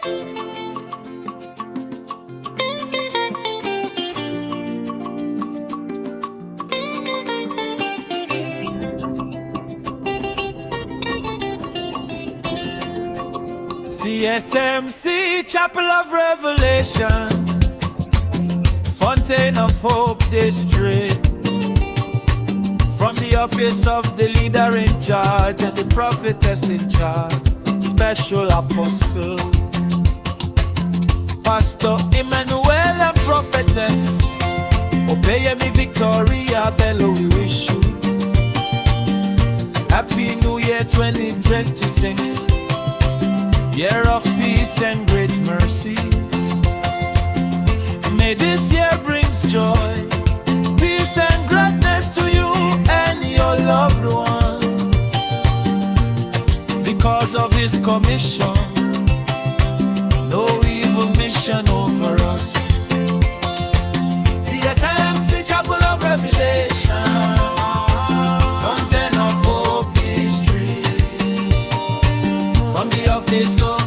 Csmc, Chapel of Revelation, Fountain of Hope District. From the office of the leader in charge and the prophetess in charge, special apostle, Pastor Emmanuel and prophetess Obeyemi Victoria Bello, we wish you Happy New Year 2026, year of peace and great mercies. May this year brings joy, peace and greatness to you and your loved ones. Because of his commission, no evil mission over us. Csmc, Chapel of Revelation, Fountain of Hope District. From the office of